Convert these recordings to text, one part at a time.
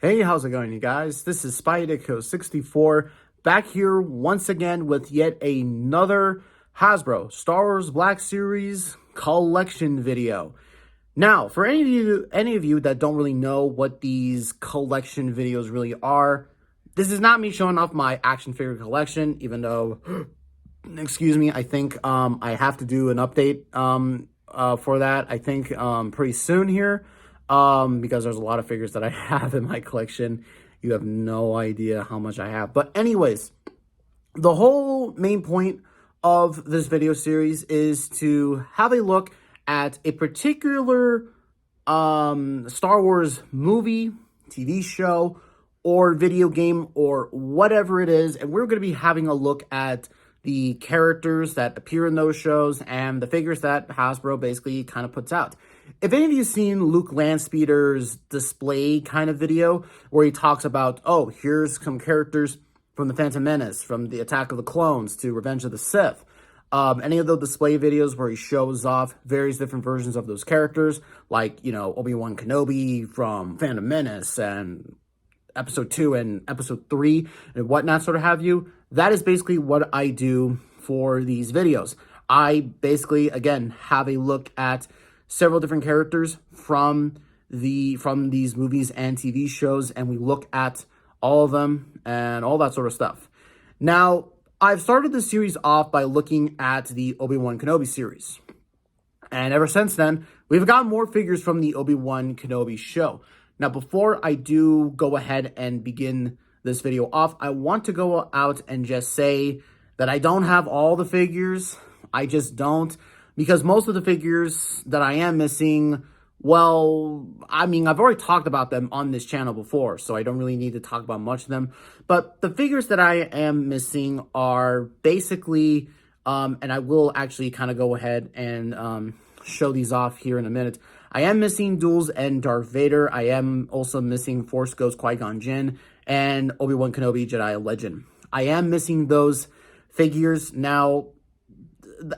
Hey, how's it going, you guys? This is Spideyco64 back here once again with yet another Hasbro Star Wars Black Series collection video. Now, for any of you that don't really know what these collection videos really are, this is not me showing off my action figure collection, even though, excuse me, I think I have to do an update for that, I think pretty soon here. Because there's a lot of figures that I have in my collection. You have no idea how much I have. But anyways, the whole main point of this video series is to have a look at a particular Star Wars movie, TV show, or video game, or whatever it is. And we're going to be having a look at the characters that appear in those shows and the figures that Hasbro basically kind of puts out. If any of you have seen Luke Landspeeder's display kind of video where he talks about, oh, here's some characters from the Phantom Menace, from the Attack of the Clones to Revenge of the Sith, any of those display videos where he shows off various different versions of those characters, like, you know, Obi-Wan Kenobi from Phantom Menace and Episode 2 and Episode 3 and whatnot, sort of have you, that is basically what I do for these videos. I basically, again, have a look at several different characters from these movies and TV shows, and we look at all of them and all that sort of stuff. Now, I've started this series off by looking at the Obi-Wan Kenobi series. And ever since then, we've got more figures from the Obi-Wan Kenobi show. Now, before I do go ahead and begin this video off, I want to go out and just say that I don't have all the figures. I just don't. Because most of the figures that I am missing, well, I mean, I've already talked about them on this channel before, so I don't really need to talk about much of them. But the figures that I am missing are basically, and I will actually kind of go ahead and show these off here in a minute. I am missing Duels and Darth Vader. I am also missing Force Ghost Qui-Gon Jinn and Obi-Wan Kenobi Jedi Legend. I am missing those figures. Now,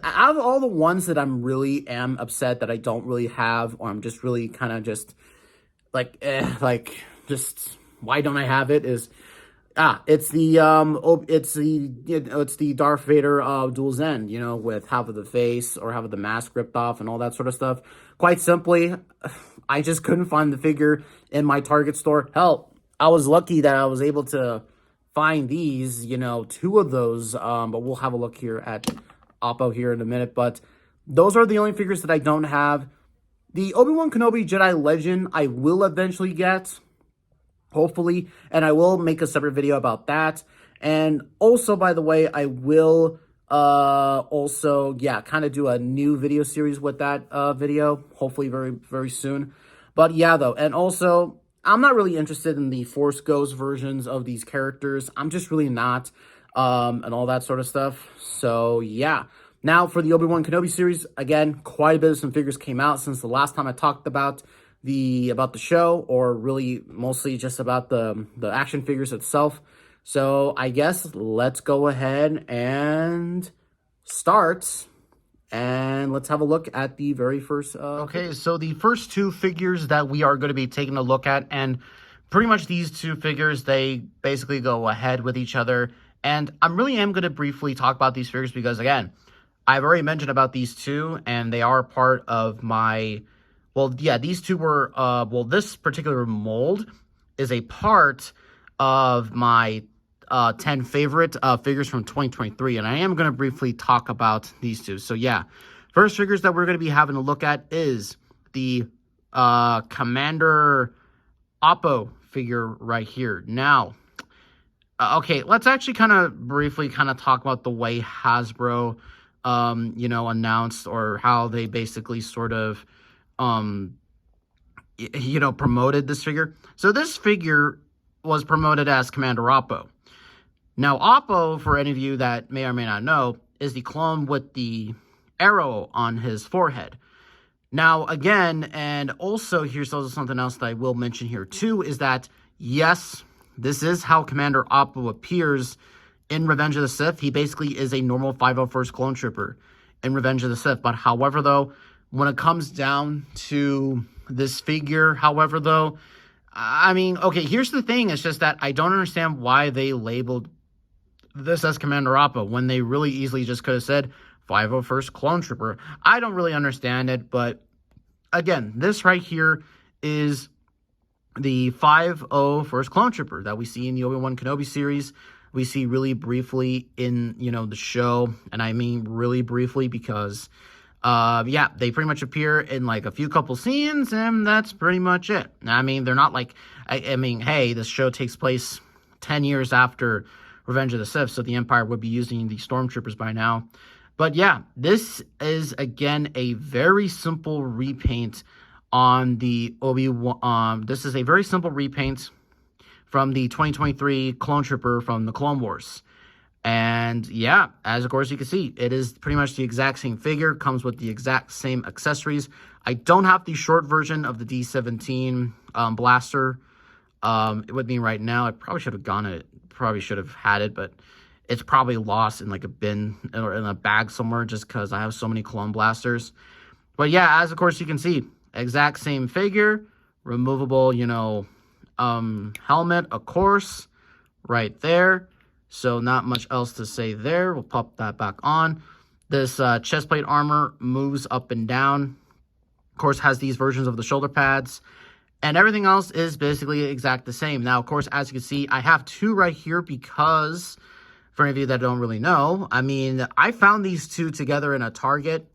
out of all the ones that I'm really am upset that I don't really have, or I'm just really kind of just like, just why don't I have it, is it's the it's the Darth Vader Duel's End, you know, with half of the face or half of the mask ripped off and all that sort of stuff. Quite simply, I just couldn't find the figure in my Target store. Hell, I was lucky that I was able to find these, you know, two of those, but we'll have a look here at Oppo here in a minute. But those are the only figures that I don't have. The Obi-Wan Kenobi Jedi Legend I will eventually get, hopefully, and I will make a separate video about that. And also, by the way, I will also, yeah, kind of do a new video series with that video, hopefully very, very soon. But yeah, though, and also, I'm not really interested in the Force Ghost versions of these characters. I'm just really not, and all that sort of stuff. So, yeah. Now, for the Obi-Wan Kenobi series, again, quite a bit of some figures came out since the last time I talked about the show, or really mostly just about the action figures itself. So I guess let's go ahead and start, and let's have a look at the very first okay, so the first two figures that we are going to be taking a look at, and pretty much these two figures, they basically go ahead with each other. And I really am going to briefly talk about these figures because, again, I've already mentioned about these two, and they are part of my, well, yeah, these two were, well, this particular mold is a part of my 10 favorite figures from 2023, and I am going to briefly talk about these two. So, yeah, first figures that we're going to be having a look at is the Commander Oppo figure right here. Now, okay, let's actually kind of briefly kind of talk about the way Hasbro, you know, announced, or how they basically sort of, you know, promoted this figure. So this figure was promoted as Commander Oppo. Now, Oppo, for any of you that may or may not know, is the clone with the arrow on his forehead. Now, again, and also here's also something else that I will mention here too, is that, yes, this is how Commander Oppo appears in Revenge of the Sith. He basically is a normal 501st Clone Trooper in Revenge of the Sith. But however, though, when it comes down to this figure, however, though, I mean, okay, here's the thing. It's just that I don't understand why they labeled this as Commander Appa when they really easily just could have said 501st Clone Trooper. I don't really understand it, but again, this right here is the 501st Clone Trooper that we see in the Obi-Wan Kenobi series. We see really briefly in, the show, and I mean really briefly because, yeah, they pretty much appear in like a few couple scenes, and that's pretty much it. I mean, they're not like, I mean, hey, this show takes place 10 years after Revenge of the Sith, so the Empire would be using the Stormtroopers by now. But yeah, this is, again, a very simple repaint on the Obi-Wan. This is a very simple repaint from the 2023 Clone Trooper from the Clone Wars. And yeah, as of course you can see, it is pretty much the exact same figure, comes with the exact same accessories. I don't have the short version of the D17 blaster with me right now. I probably should have had it, but it's probably lost in like a bin or in a bag somewhere just because I have so many clone blasters. But yeah, as of course you can see, exact same figure, removable, helmet, of course, right there. So not much else to say there. We'll pop that back on. This chest plate armor moves up and down. Of course, has these versions of the shoulder pads. And everything else is basically exact the same. Now, of course, as you can see, I have two right here because, for any of you that don't really know, I mean, I found these two together in a Target,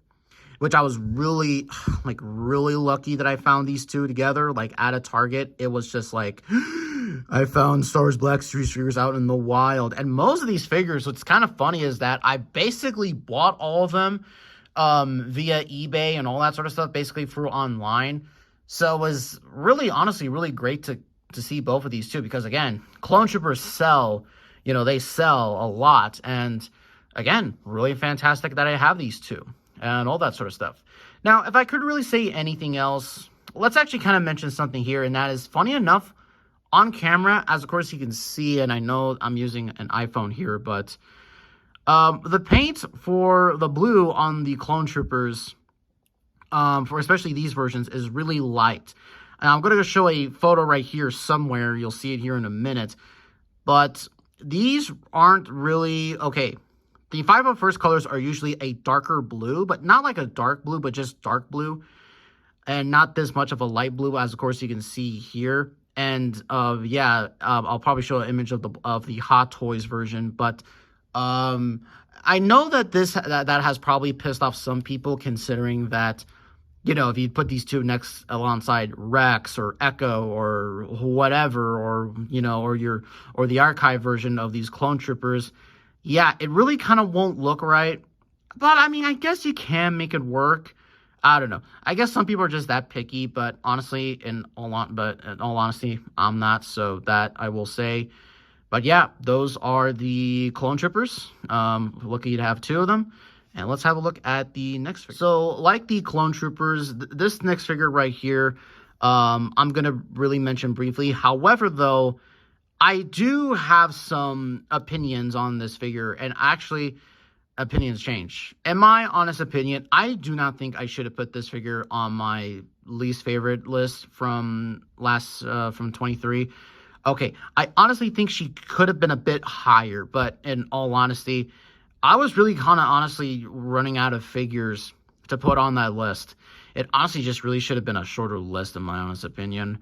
which I was really, really lucky that I found these two together, like, at a Target. It was just like, I found Star Wars Black Series figures out in the wild. And most of these figures, what's kind of funny is that I basically bought all of them via eBay and all that sort of stuff, basically through online. So it was really, honestly, really great to see both of these two because, again, Clone Troopers sell, they sell a lot. And, again, really fantastic that I have these two and all that sort of stuff. Now, if I could really say anything else, let's actually kind of mention something here, and that is, funny enough, on camera, as of course you can see, and I know I'm using an iPhone here, but the paint for the blue on the Clone Troopers, for especially these versions, is really light. And I'm going to show a photo right here somewhere. You'll see it here in a minute. But these aren't really, okay, the 501st colors are usually a darker blue, but not like a dark blue, but just dark blue. And not this much of a light blue, as of course you can see here. And yeah, I'll probably show an image of the Hot Toys version, but I know that that has probably pissed off some people, considering that, if you put these two next alongside Rex or Echo or whatever, or or the archive version of these Clone Troopers, yeah, it really kind of won't look right. But I mean, I guess you can make it work. I don't know. I guess some people are just that picky, but honestly, in all honesty, I'm not, so that I will say. But yeah, those are the Clone Troopers. Lucky to have two of them. And let's have a look at the next figure. So, like the Clone Troopers, this next figure right here, I'm going to really mention briefly. However, though, I do have some opinions on this figure, and actually, opinions change. In my honest opinion, I do not think I should have put this figure on my least favorite list from 23. Okay, I honestly think she could have been a bit higher, but in all honesty, I was really kind of honestly running out of figures to put on that list. It honestly just really should have been a shorter list, in my honest opinion.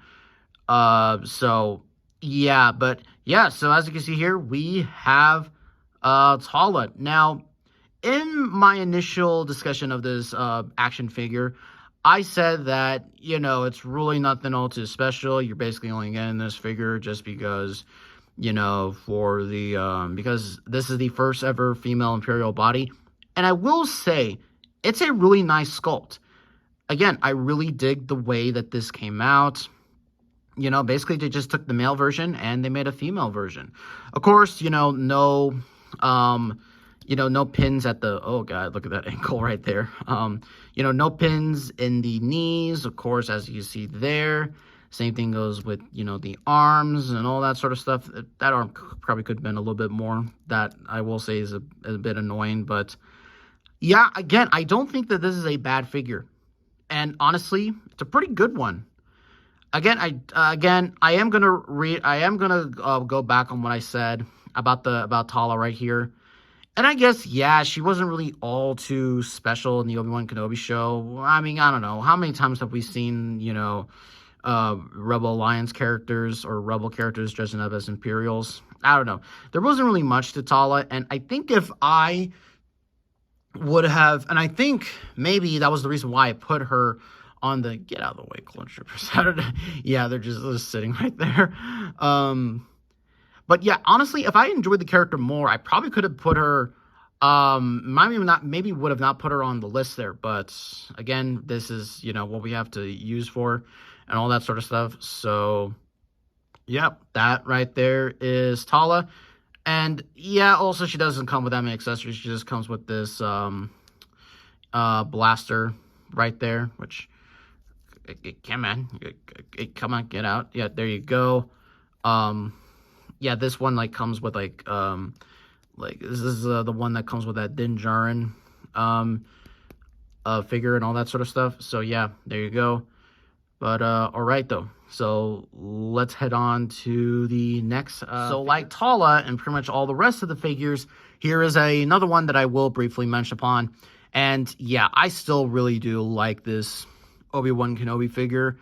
So yeah, but yeah, so as you can see here, we have Tala. Now, in my initial discussion of this action figure, I said that, it's really nothing all too special. You're basically only getting this figure just because, for the, because this is the first ever female Imperial body. And I will say, it's a really nice sculpt. Again, I really dig the way that this came out. Basically they just took the male version and they made a female version. Of course, no, no pins at the, oh god, look at that ankle right there. No pins in the knees, of course, as you see there. Same thing goes with, the arms and all that sort of stuff. That arm probably could have been a little bit more. That, I will say, is a bit annoying. But, yeah, again, I don't think that this is a bad figure. And, honestly, it's a pretty good one. I am gonna go back on what I said about Tala right here. And I guess, yeah, she wasn't really all too special in the Obi-Wan Kenobi show. I mean, I don't know. How many times have we seen, Rebel Alliance characters or Rebel characters dressing up as Imperials? I don't know. There wasn't really much to Tala, and I think if I would have, and I think maybe that was the reason why I put her on the get out of the way, Clone Troopers. Yeah, they're just sitting right there. But yeah, honestly, if I enjoyed the character more, I probably could have put her. Maybe would have not put her on the list there. But again, this is what we have to use for, and all that sort of stuff. So, yep, that right there is Tala. And yeah, also she doesn't come with that many accessories. She just comes with this blaster right there, which come on, get out. Yeah, there you go. Yeah, this one comes with this is the one that comes with that Din Djarin figure and all that sort of stuff. So yeah, there you go. But all right though. So let's head on to the next. So like Tala and pretty much all the rest of the figures, here is another one that I will briefly mention upon. And yeah, I still really do like this Obi-Wan Kenobi figure.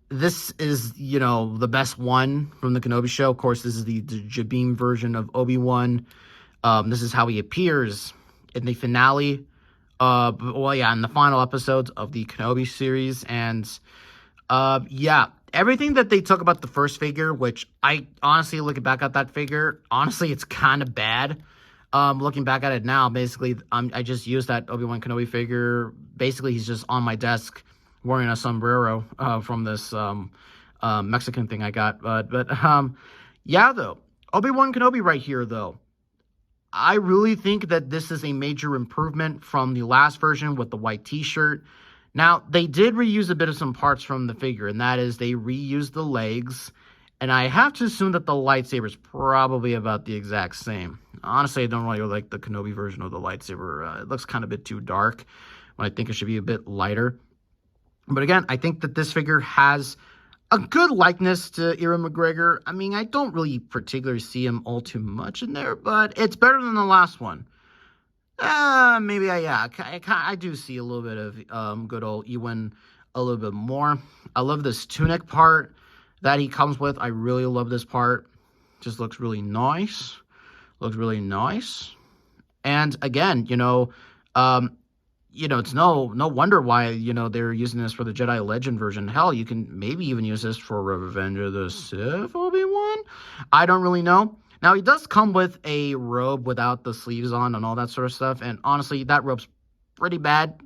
This is, the best one from the Kenobi show. Of course, this is the Jabim version of Obi-Wan. This is how he appears in the finale. In the final episodes of the Kenobi series. And yeah, everything that they took about the first figure, which I honestly, looking back at that figure, honestly, it's kind of bad. Looking back at it now, basically, I just used that Obi-Wan Kenobi figure. Basically, he's just on my desk wearing a sombrero from this Mexican thing I got. But yeah, though, Obi-Wan Kenobi right here, though. I really think that this is a major improvement from the last version with the white t-shirt. Now, they did reuse a bit of some parts from the figure, and that is they reused the legs. And I have to assume that the lightsaber is probably about the exact same. Honestly, I don't really like the Kenobi version of the lightsaber. It looks kind of a bit too dark when I think it should be a bit lighter. But again, I think that this figure has a good likeness to Ewan McGregor. I mean, I don't really particularly see him all too much in there, but it's better than the last one. Maybe I do see a little bit of good old Ewan a little bit more. I love this tunic part that he comes with. I really love this part. Just looks really nice. Looks really nice. And again, it's no wonder why, they're using this for the Jedi Legend version. Hell, you can maybe even use this for Revenge of the Sith, Obi-Wan? I don't really know. Now, he does come with a robe without the sleeves on and all that sort of stuff. And honestly, that robe's pretty bad.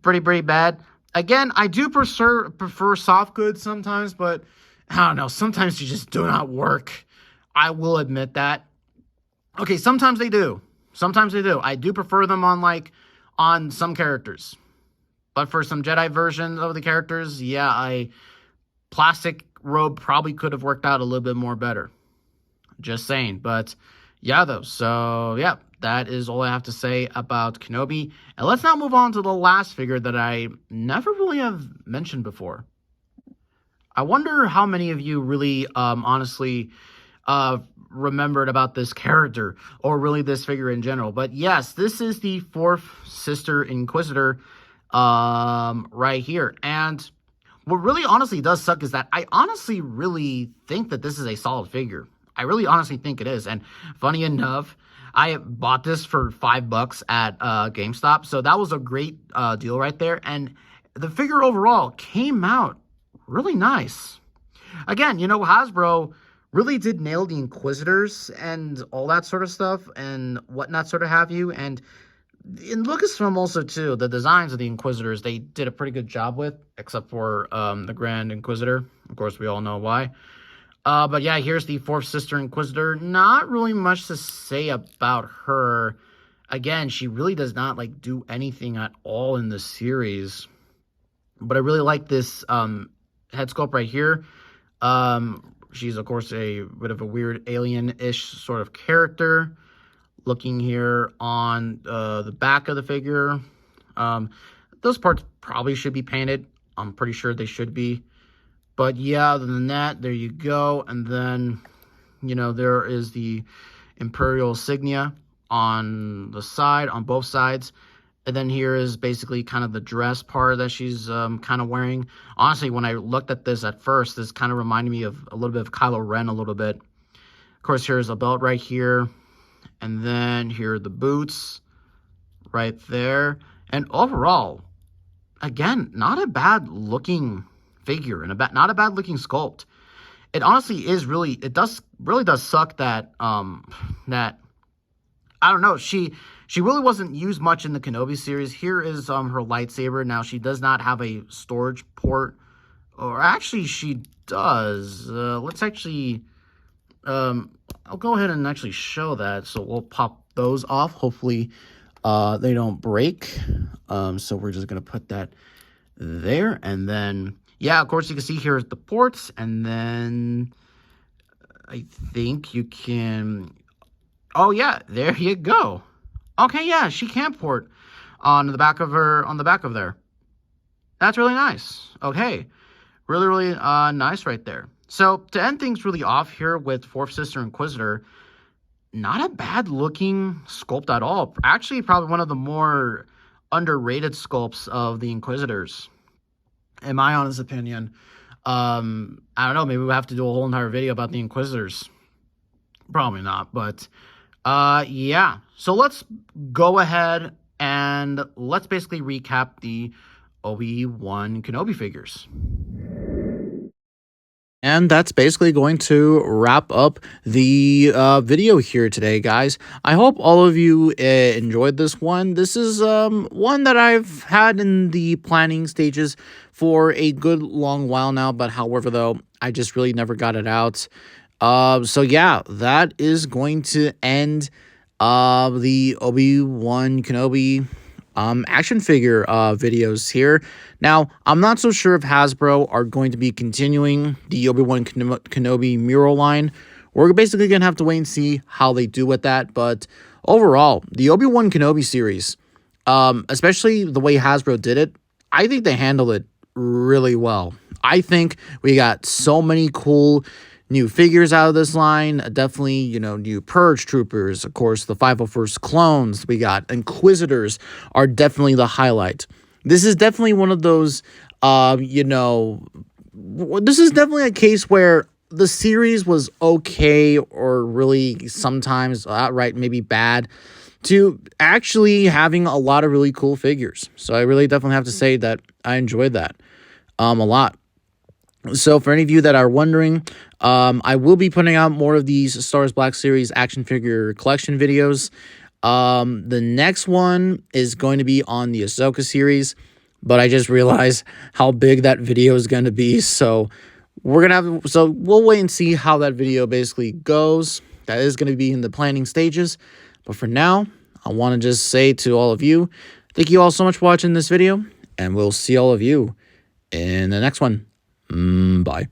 Pretty bad. Again, I do prefer soft goods sometimes, but I don't know. Sometimes they just do not work. I will admit that. Okay, sometimes they do. Sometimes they do. I do prefer them on some characters. But for some Jedi versions of the characters, yeah, plastic robe probably could have worked out a little bit more better. Just saying. But yeah, though. So yeah, that is all I have to say about Kenobi. And let's now move on to the last figure that I never really have mentioned before. I wonder how many of you really honestly remembered about this character, or really this figure in general. But yes, this is the fourth sister Inquisitor right here. And what really honestly does suck is that I honestly really think that this is a solid figure. I really honestly think it is. And funny enough, I bought this for $5 at GameStop. So that was a great deal right there. And the figure overall came out really nice. Again, Hasbro really did nail the Inquisitors and all that sort of stuff and whatnot sort of have you. And in Lucasfilm also, too, the designs of the Inquisitors, they did a pretty good job with, except for the Grand Inquisitor. Of course, we all know why. But yeah, here's the fourth sister Inquisitor. Not really much to say about her. Again, she really does not do anything at all in the series. But I really like this head sculpt right here. She's, of course, a bit of a weird alien-ish sort of character. Looking here on the back of the figure. Those parts probably should be painted. I'm pretty sure they should be. But yeah, other than that, there you go. And then, you know, there is the Imperial insignia on the side, on both sides. And then here is basically kind of the dress part that she's kind of wearing. Honestly, when I looked at this at first, this kind of reminded me of a little bit of Kylo Ren a little bit. Of course, here's a belt right here. And then here are the boots right there. And overall, again, not a bad looking figure and not a bad looking sculpt. It honestly is really, it really does suck that, that, I don't know, she really wasn't used much in the Kenobi series. Here is her lightsaber. Now, she does not have a storage port, or actually she does. Let's actually, I'll go ahead and actually show that. So we'll pop those off. Hopefully they don't break. So we're just going to put that there. And then, yeah, of course, you can see here is the ports. And then I think you can, oh yeah, there you go. Okay, yeah, she can port on the back of her, on the back of there. That's really nice. Okay, really nice right there. So to end things really off here with Fourth Sister Inquisitor, not a bad looking sculpt at all. Actually, probably one of the more underrated sculpts of the Inquisitors, in my honest opinion. I don't know, maybe we'll have to do a whole entire video about the Inquisitors. Probably not, but yeah. So let's go ahead and let's basically recap the Obi-Wan Kenobi figures. And that's basically going to wrap up the video here today, guys. I hope all of you enjoyed this one. This is one that I've had in the planning stages for a good long while now, but however, though, I just really never got it out. So yeah, that is going to end the Obi-Wan Kenobi action figure videos here. Now, I'm not so sure if Hasbro are going to be continuing the Obi-Wan Kenobi mural line. We're basically going to have to wait and see how they do with that. But overall, the Obi-Wan Kenobi series, especially the way Hasbro did it, I think they handled it really well. I think we got so many cool new figures out of this line. Definitely, you know, new Purge Troopers. Of course, the 501st clones we got. Inquisitors are definitely the highlight. This is definitely one of those, you know, this is definitely a case where the series was okay or really sometimes outright maybe bad to actually having a lot of really cool figures. So I really definitely have to say that I enjoyed that a lot. So for any of you that are wondering, I will be putting out more of these Star Wars Black Series action figure collection videos. The next one is going to be on the Ahsoka series, but I just realized how big that video is going to be. So we'll wait and see how that video basically goes. That is going to be in the planning stages. But for now, I want to just say to all of you, thank you all so much for watching this video, and we'll see all of you in the next one. Bye.